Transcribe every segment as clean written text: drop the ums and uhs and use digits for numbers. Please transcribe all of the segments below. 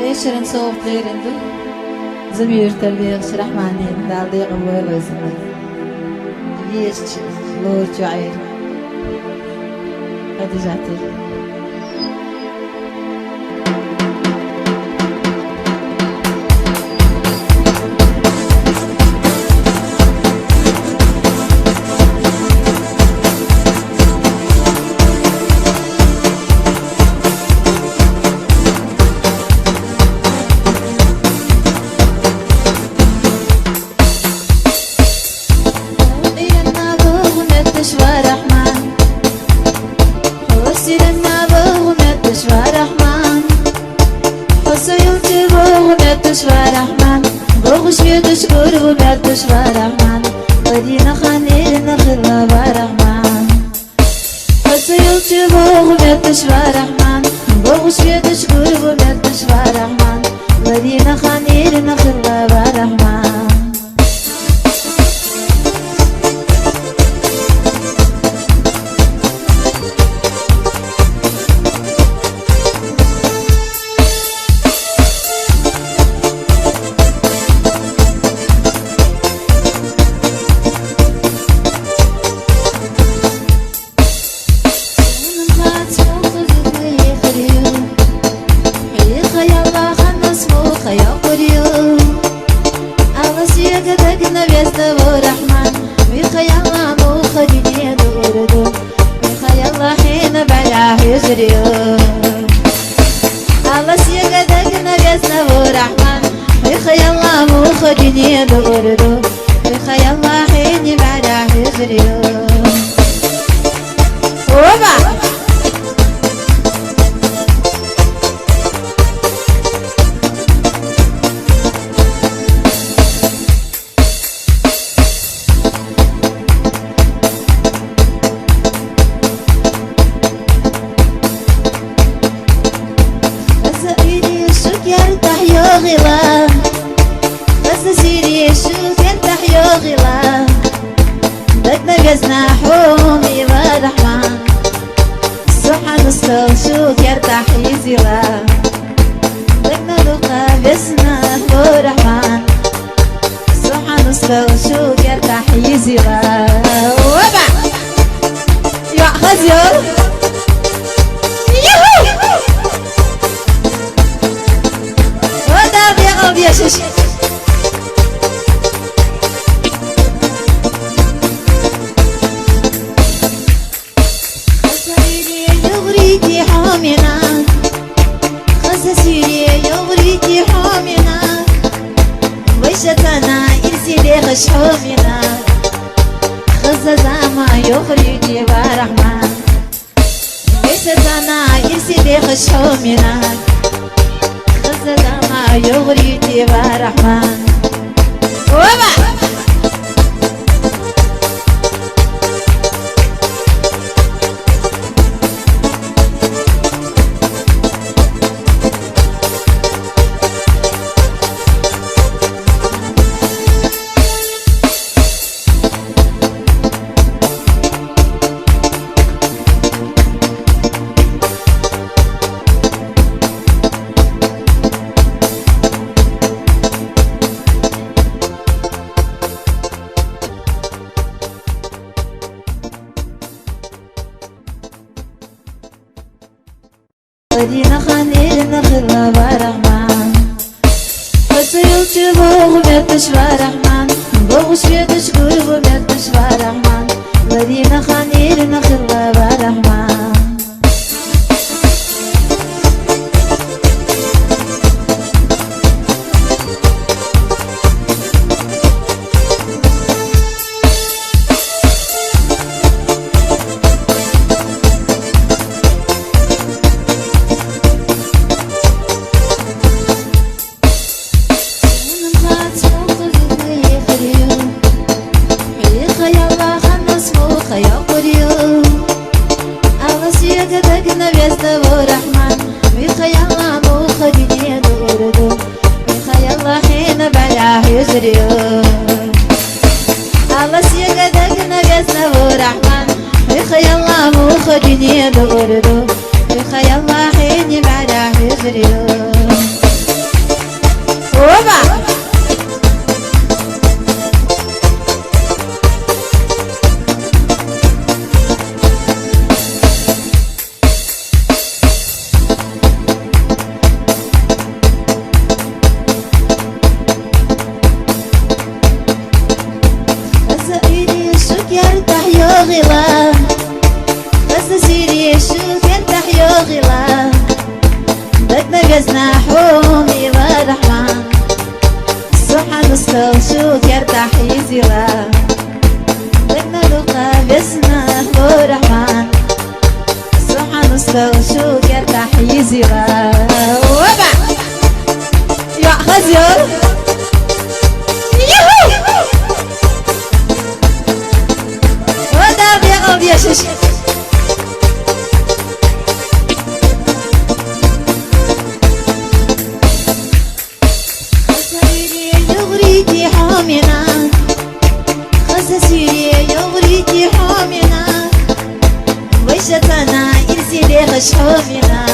يشرن صوت غير عنده زمير تربية شرحماني دالدي قبول وزمي تبيش لور جعير قد جاتي ودينا خليل نخلى برحمن فسيلت بغمتش برحمن بغش يدش بغمتش برحمن ودينا خليل نخلى برحمن الله سيقدقنا بيسنا ورحمن بخي الله مخرجني دوردو بخي الله حيني بعد حجريو وبا غلا بس سيري شوف ينتح يا غلا بدنا بيزنا حومي برحمن سبحان الصل شوف يرتاح يزيلا بدنا لقى بيزنا برحمن سبحان الصل شوف يرتاح يزيلا وبا يا خزيو يا شيش خسيري يغريتي حامنا خسيري يغريتي حامنا ويشتنا يرسلي خش حامنا خززاما يغريتي برحمن ويشتنا يرسلي خش حامنا خززاما يغريتي برحمن وبا ودينا خليل نخلى برحمن فسيلت بغمتش برحمن بغش يدش بغمتش برحمن ودينا خليل نخلى برحمن الله سيقدقنا بيسنا ورحمن بخي الله مخرجني دوردو بخي الله حيني بعد حجريو بيشش خسيري يغريتي حامنا خسيري يغريتي حامنا وشتنا إرسلي خش حامنا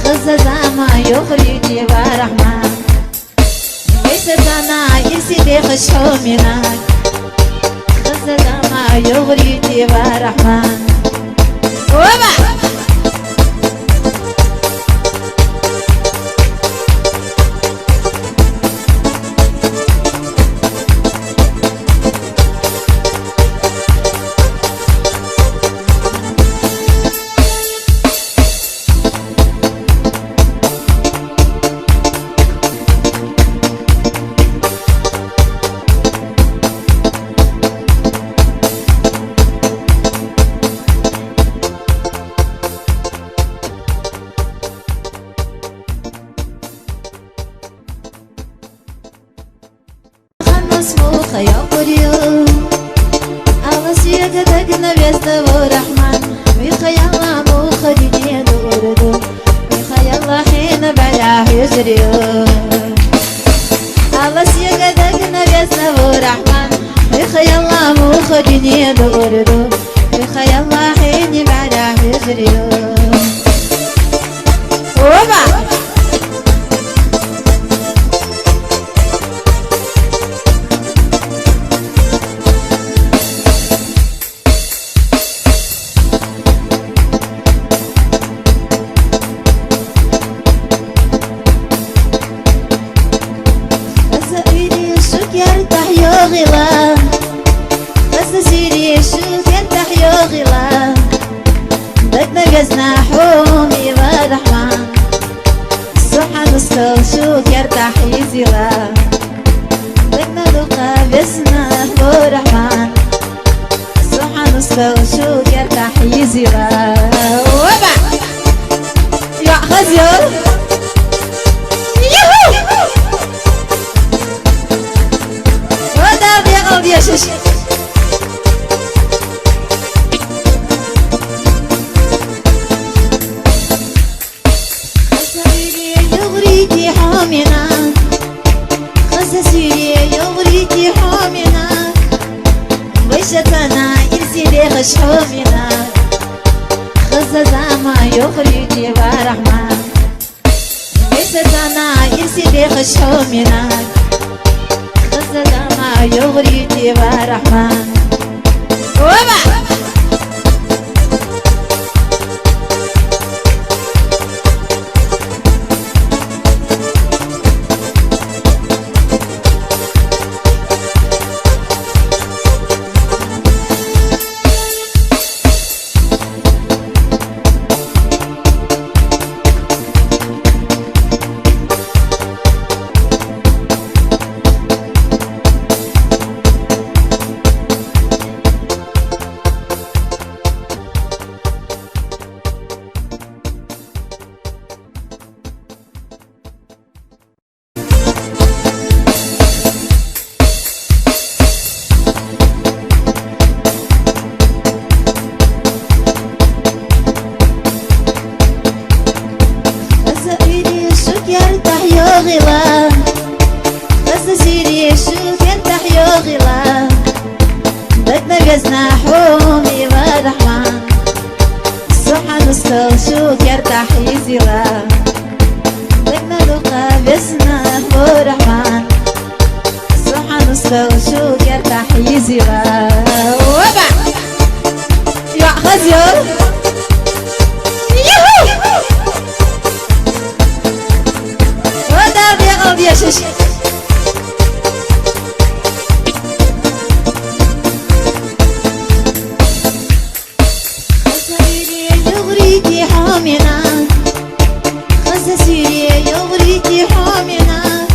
خززا ما يغريتي برحمن وشتنا إرسلي خش حامنا خززا ما يغريتي برحمن وبا مسموخة يا قريو الله سيقدك نبيست ورحمن بخيال موخة دنيا دوردو بخيال حين بلاه يجريو الله سيقدك نبيست ورحمن بخيال موخة دنيا دوردو بخيال حين بلاه يجريو وبا غلا بس سيري شوف ينتح يا غلا بدنا جزنا حومي ورحمن الصحة نسكل شوف يرتاح يزيلا بدنا لقى بسنا ورحمن الصحة نسكل شوف يرتاح يزيلا وبع يا خزير يا شش خسيري يغريتي حامنا خسيري يغريتي حامنا وشتنا إرسلي خش حامنا خززا ما يغريتي برحمن وشتنا إرسلي خش حامنا ما يغريتي برحمن وبا يرتاح يا غلا بس سيري شوف يرتاح يا غلا بدنا جزنا حومي ورحمن الصحة نسكل شوف يرتاح يزيلا بدنا لقى بسنا ورحمن الصحة نسكل شوف يرتاح يزيلا وبع يا خزير يا شش خسيري يغريتي حامنا خسيري يغريتي حامنا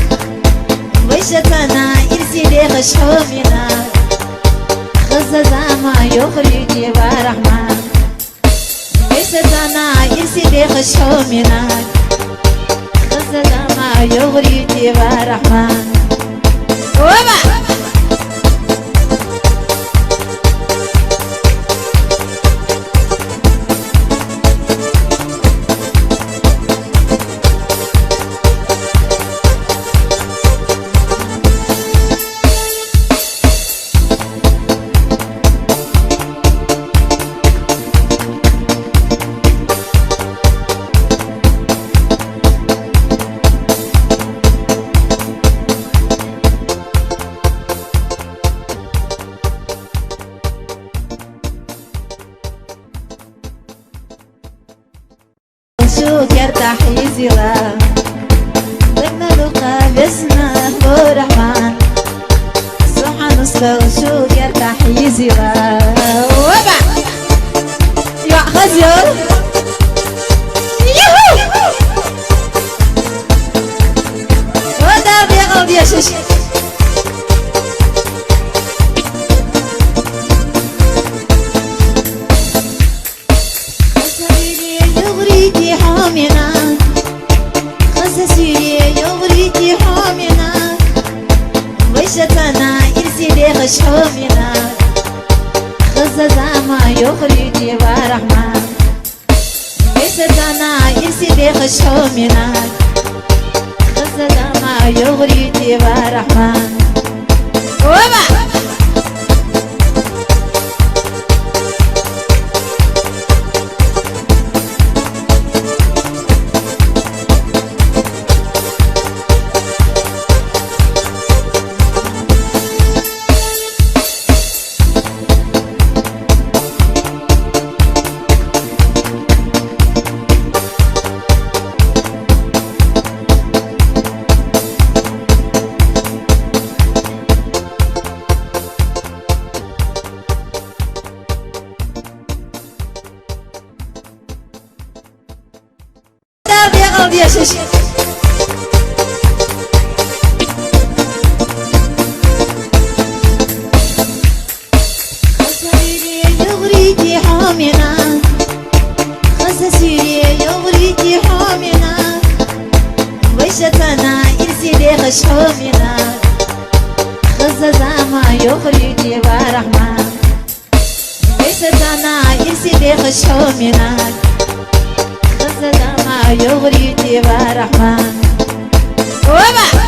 وشتنا إرسلي خش حامنا خززا ما يغريتي برحمن وشتنا إرسلي خش حامنا ما يغريتي برحمن وبا يرتاح يزيلا لما لقى باسمه ورحمن سبحان الصوت يرتاح يزيلا وبع يا خزير يوهو ودار يا قلبي يا شيشي ويشتنا يرسي خشومنا خزة زعما يخرجي ورحمن ويشتنا يرسي خشومنا خزة زعما يخرجي ورحمن وبا يا شيشي خسريني يغريتي حامنا خسسيني يغريتي حامنا ويشتنا يرسي خشومنا خزة ما يغريتي ورحمن ويشتنا يرسي خشومنا ما يغريتي ورحمن وبا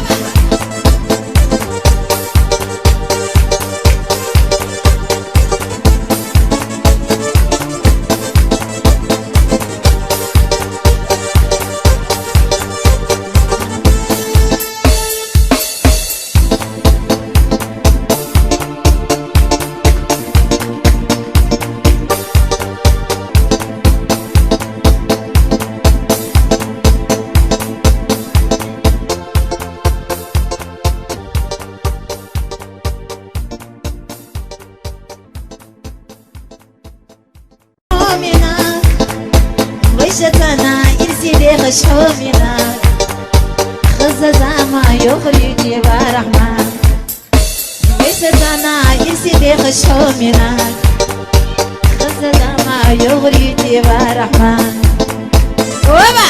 ويشتنا يرسي خشومنا خزة زعما يخرجي ورحمن ويشتنا يرسي خشومنا خزة زعما يخرجي ورحمن وبا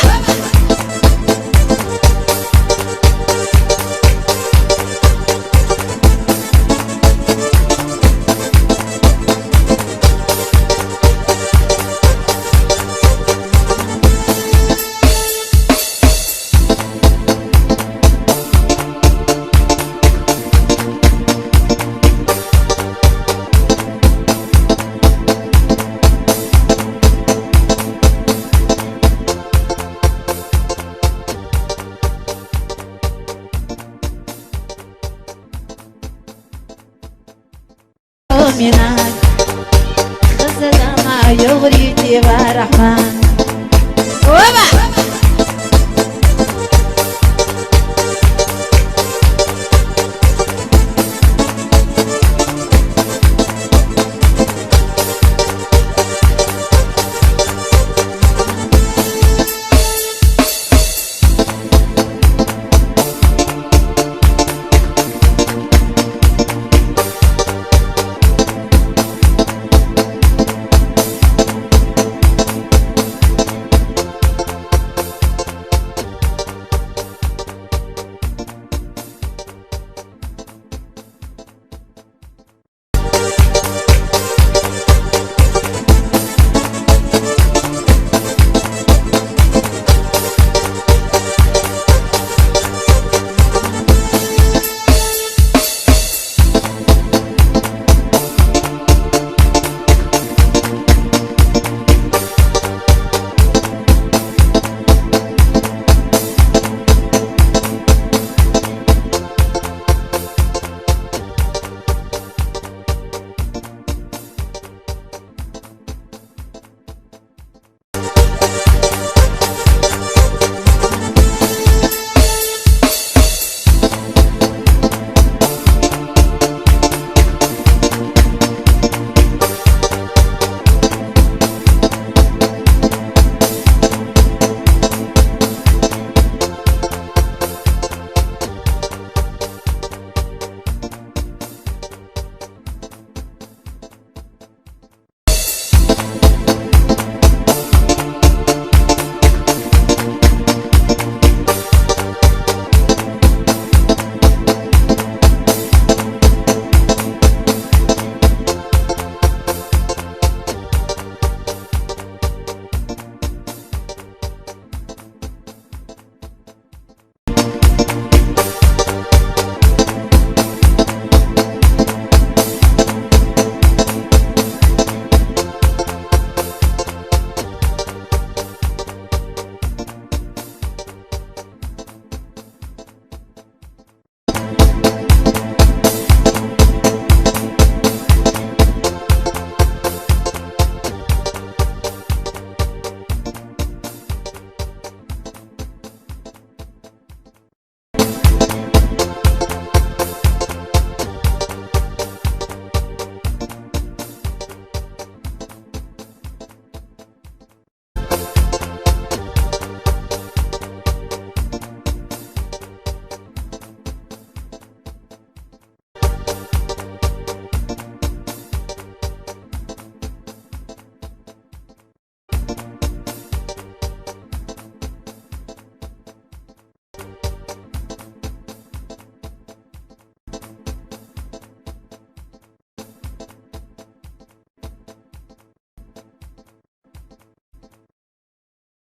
منك خزة ما يغريتي ورحمن وبا